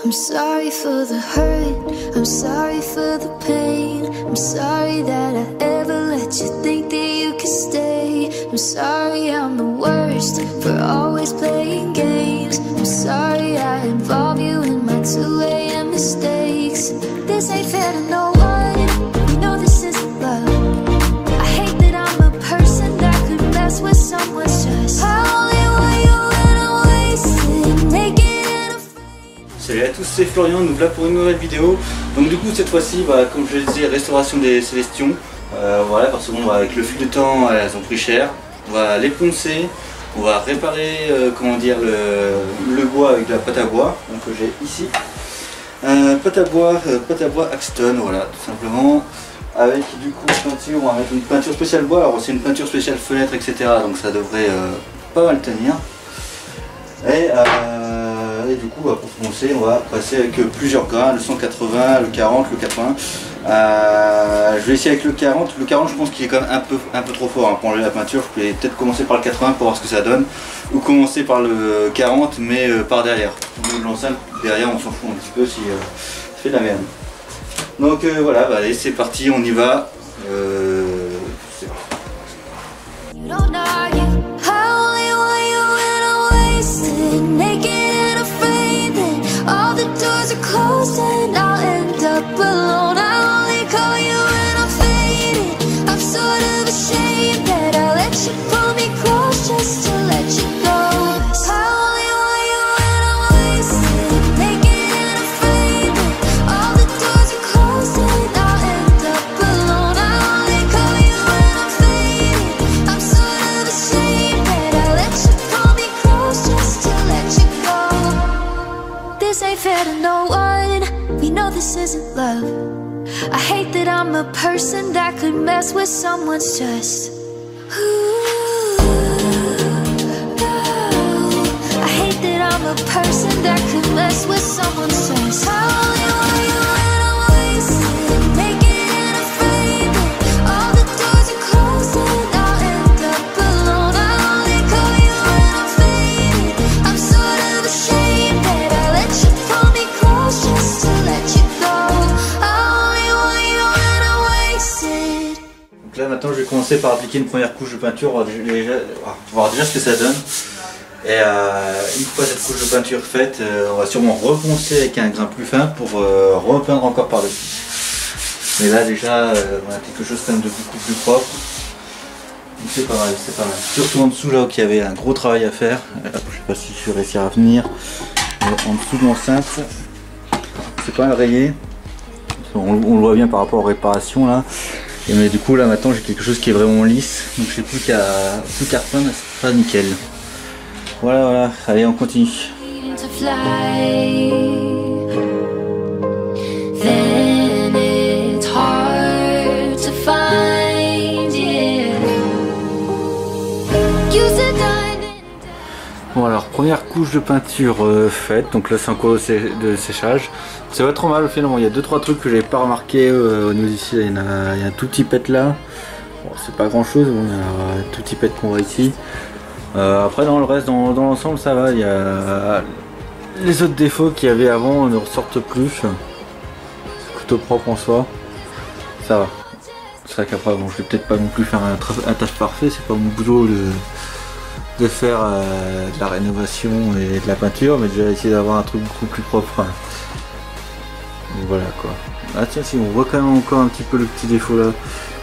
I'm sorry for the hurt, I'm sorry for the pain, I'm sorry that I ever let you think that you could stay. I'm sorry I'm the worst for always playing games. I'm sorry I involve you in my 2 AM mistakes. This ain't fair to no one, you know this isn't love. I hate that I'm a person that could mess with someone's trust. I only want you when I'm wasted, naked. Salut à tous, c'est Florian, nous voilà pour une nouvelle vidéo. Donc du coup cette fois-ci, comme je le disais, restauration des Célestions. Voilà, parce que bon, avec le fil de temps, elles ont pris cher. On va les poncer, on va réparer comment dire, le bois avec de la pâte à bois. Donc j'ai ici pâte à bois Axton, voilà, tout simplement. Avec du coup peinture, on va mettre une peinture spéciale bois. Alors c'est une peinture spéciale fenêtre, etc. Donc ça devrait pas mal tenir. Et du coup pour poncer on va passer avec plusieurs grains, le 180, le 40, le 80. Je vais essayer avec le 40. Le 40 je pense qu'il est quand même un peu trop fort pour enlever la peinture. Je vais peut-être commencer par le 80 pour voir ce que ça donne. Ou commencer par le 40 mais par derrière. Au niveau de l'enceinte, derrière on s'en fout un petit peu si ça fait de la merde. Donc voilà, allez c'est parti, on y va. Closed and I'll end up alone. I only call you when I'm faded. I'm sort of ashamed that I let you pull me close just to let you go. I only want you when I'm wasted, naked and afraid that all the doors are closed and I'll end up alone. I only call you when I'm faded. I'm sort of ashamed that I let you pull me close just to let you go. This ain't fair to no one. We know this isn't love. I hate that I'm a person that could mess with someone's trust. Ooh, no. I hate that I'm a person that could mess with someone's trust. I only want you when I'm wasted, naked and afraid that all the doors are closed and I'll end up alone. I only call you when I'm faded. I'm sort of ashamed that I let you pull me close just to let you go. I only want you when I'm wasted. Donc là maintenant je vais commencer par appliquer une première couche de peinture, on va voir déjà ce que ça donne. Et une fois cette couche de peinture faite, on va sûrement reponcer avec un grain plus fin pour repeindre encore par dessus. Mais là déjà on a quelque chose quand même de beaucoup plus propre. Donc c'est pas mal, c'est pas mal. Surtout en dessous là où il y avait un gros travail à faire. Je sais pas si je vais réussir à venir. En dessous de l'enceinte, c'est pas mal rayé. On le voit bien par rapport aux réparations là. Et mais du coup là maintenant j'ai quelque chose qui est vraiment lisse. Donc j'ai plus qu'à repeindre, c'est pas nickel. Voilà, allez on continue. Bon alors première couche de peinture faite, donc là c'est en cours de séchage. C'est pas trop mal finalement, il y a 2-3 trucs que j'avais pas remarqué au niveau d'ici, il y a un tout petit pet là. Bon, c'est pas grand chose, bon, il y a un tout petit pet qu'on voit ici. Après dans le reste, dans l'ensemble ça va, il y a les autres défauts qu'il y avait avant ne ressortent plus. C'est plutôt propre en soi, ça va. C'est vrai qu'après bon, je vais peut-être pas non plus faire un taf parfait, c'est pas mon boulot de faire de la rénovation et de la peinture, mais déjà essayer d'avoir un truc beaucoup plus propre. Donc voilà quoi. Ah tiens si on voit quand même encore un petit peu le petit défaut là.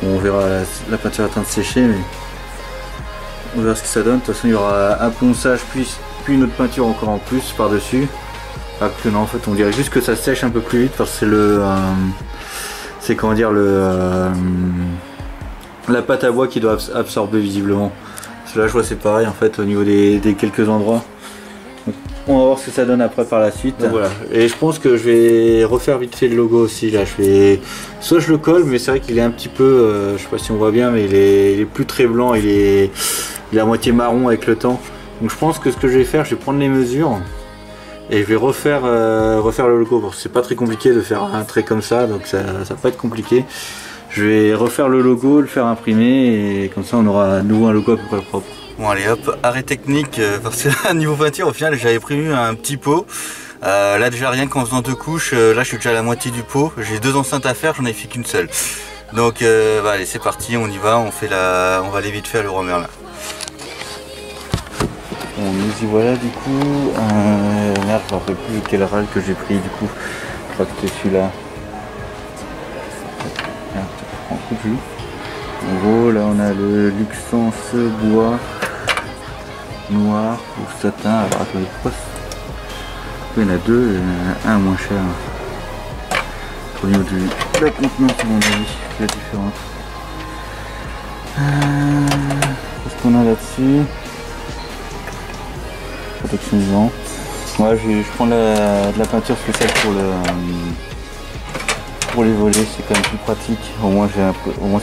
Bon, on verra la peinture est en train de sécher, mais on verra ce que ça donne. De toute façon il y aura un ponçage puis une autre peinture encore en plus par dessus. Ah que non en fait on dirait juste que ça sèche un peu plus vite parce que c'est c'est comment dire la pâte à bois qui doit absorber visiblement. Parce que là je vois c'est pareil en fait au niveau des quelques endroits. Donc, on va voir ce que ça donne après par la suite. Donc, voilà. Et je pense que je vais refaire vite fait le logo aussi là. Soit je le colle, mais c'est vrai qu'il est un petit peu, je sais pas si on voit bien, mais il est plus très blanc, il est à moitié marron avec le temps. Donc je pense que ce que je vais faire, je vais prendre les mesures et je vais refaire le logo. Bon, c'est pas très compliqué de faire un trait comme ça, donc ça va pas être compliqué. Je vais refaire le logo, le faire imprimer et comme ça on aura à nouveau un logo à peu près propre. Bon allez hop, arrêt technique parce que niveau peinture au final j'avais prévu un petit pot Là déjà rien qu'en faisant 2 couches, là je suis déjà à la moitié du pot. J'ai 2 enceintes à faire, j'en ai fait qu'une seule. Donc bah, allez c'est parti, on y va, on va aller vite fait à Leroy Merlin. Bon, nous y voilà du coup. Merde, je ne me rappelle plus quel râle que j'ai pris du coup. Je crois que c'était celui-là. Merde, je prends un coup de jus. En gros là on a le Luxence bois noir ou satin. Alors attendez, pourquoi il y en a 2 et un moins cher. Au niveau de la contenance à mon avis, la différence. Qu'est-ce qu'on a là-dessus? Protection vivant. Moi je prends de la peinture spéciale pour les volets, c'est quand même plus pratique. Au moins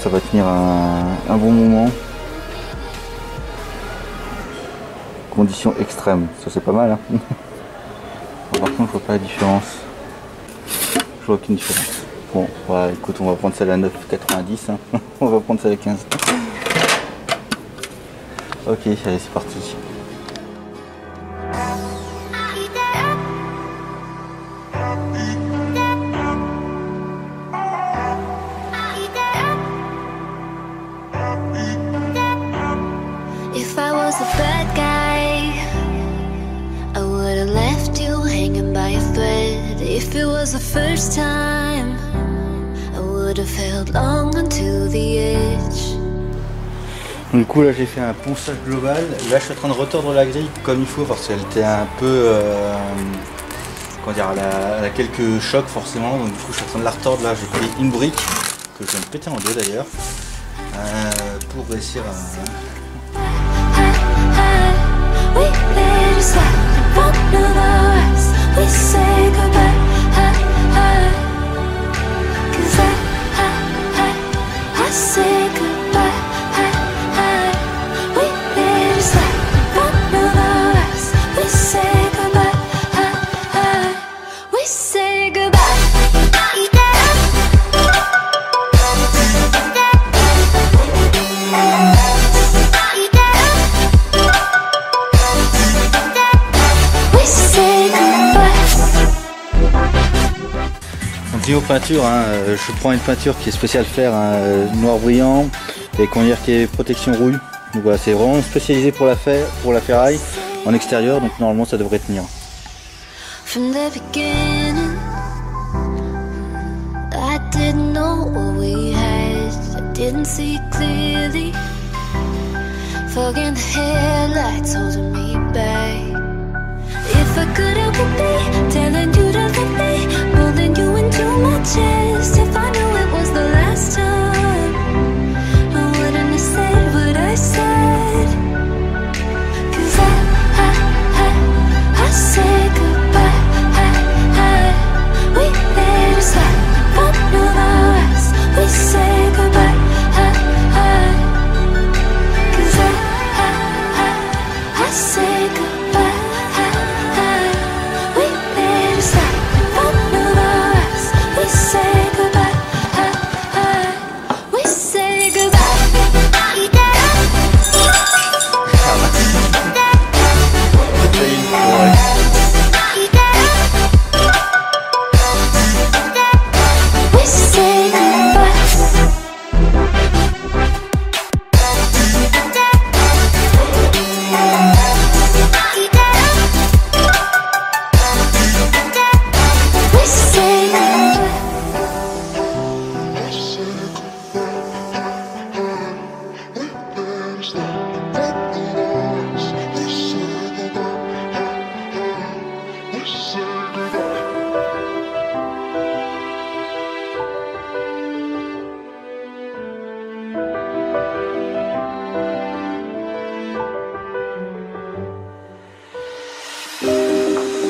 ça va tenir un bon moment. Conditions extrêmes, ça c'est pas mal hein. Par contre je vois pas la différence. Je vois aucune différence. Bon bah écoute, on va prendre celle à 9,90 hein. On va prendre celle à 15. Ok, allez c'est parti. If I was a bad guy, I would have left you hanging by a thread. If it was the first time, I would have held long onto the edge. Du coup là j'ai fait un ponçage global. Là je suis en train de retordre la grille comme il faut parce qu'elle était un peu comment dire, elle a quelques chocs forcément. Donc du coup je suis en train de la retordre. Là j'ai pris une brique que je viens de péter en deux d'ailleurs pour réussir à... We made a slide, one of ours. We say goodbye, 'cause I say goodbye. We made a slide, one of ours. We say goodbye, we say goodbye. Niveau peinture, hein, je prends une peinture qui est spéciale fer, hein, noir brillant et qu'on dirait qui est protection rouille. Donc voilà, c'est vraiment spécialisé pour la ferraille en extérieur, donc normalement ça devrait tenir. From the beginning, I didn't know what we had. I didn't see clearly. Fogging the headlights holding me back. If I could help it be telling you to love me, pulling you into my chest. If I knew it was the last time, I wouldn't have said what I said. 'Cause I say goodbye. We made a slide, one of ours. We say goodbye. 'Cause I say goodbye.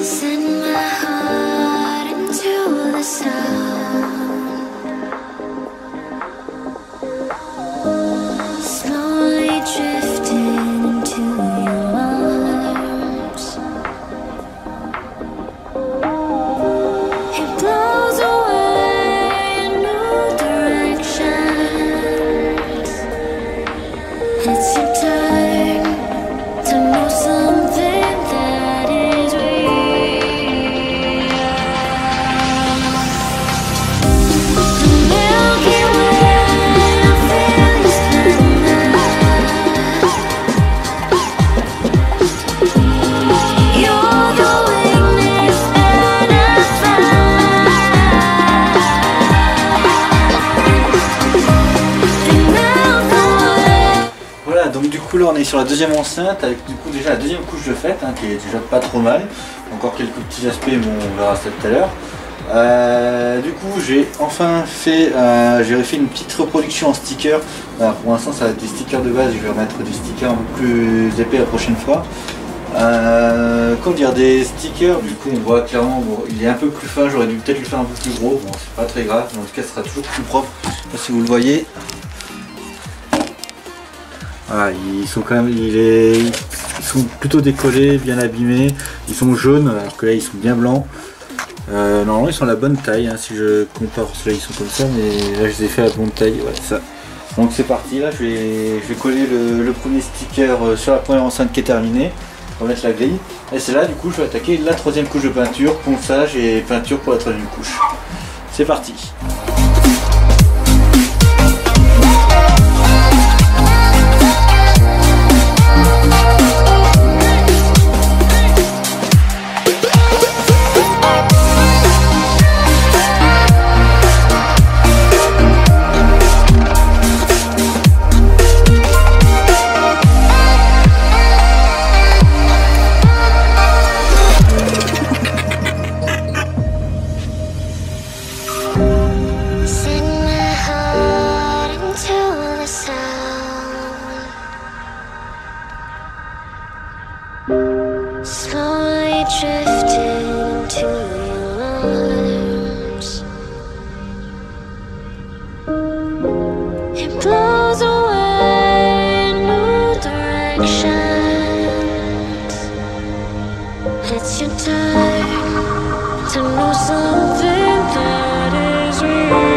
Send my heart into the sound, slowly drifting into your arms. It blows away in new directions. It's your turn to know something that is real. coup là on est sur la deuxième enceinte avec du coup déjà la deuxième couche de fête hein, qui est déjà pas trop mal. Encore quelques petits aspects, mais on verra ça tout à l'heure. Du coup j'ai enfin fait, j'ai fait une petite reproduction en sticker. Pour l'instant ça va être des stickers de base, je vais remettre des stickers un peu plus épais la prochaine fois. Comment dire, des stickers, du coup on voit clairement, bon, il est un peu plus fin, j'aurais dû peut-être le faire un peu plus gros, bon c'est pas très grave, mais en tout cas ce sera toujours plus propre, je sais pas si vous le voyez. Voilà, ils sont quand même, ils sont plutôt décollés, bien abîmés, ils sont jaunes alors que là ils sont bien blancs. Normalement ils sont à la bonne taille, hein, si je compare, ceux-là ils sont comme ça, mais là je les ai fait à la bonne taille, voilà ça. Donc c'est parti, là je vais coller le premier sticker sur la première enceinte qui est terminée. On va mettre la grille et c'est là du coup je vais attaquer la troisième couche de peinture, ponçage et peinture pour la troisième couche. C'est parti. Slowly drifting into your arms. It blows away new directions. It's your time to know something that is real.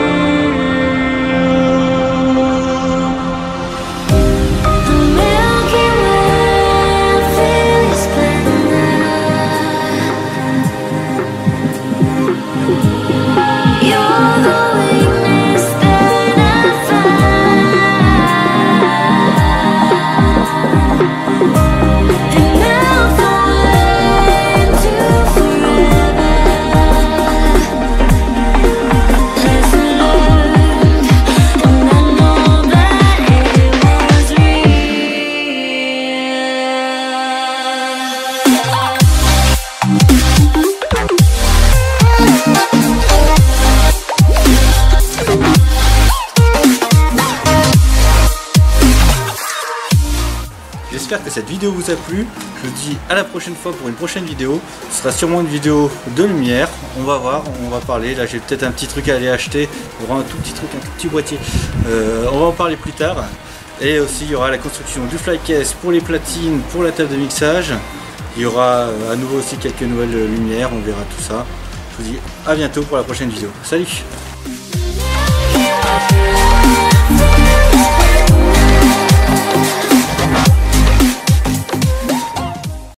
J'espère que cette vidéo vous a plu. Je vous dis à la prochaine fois pour une prochaine vidéo. Ce sera sûrement une vidéo de lumière. On va voir, on va parler. Là j'ai peut-être un petit truc à aller acheter. Il y aura un tout petit truc, un tout petit boîtier. On va en parler plus tard. Et aussi il y aura la construction du flycase pour les platines, pour la table de mixage. Il y aura à nouveau aussi quelques nouvelles lumières. On verra tout ça. Je vous dis à bientôt pour la prochaine vidéo. Salut!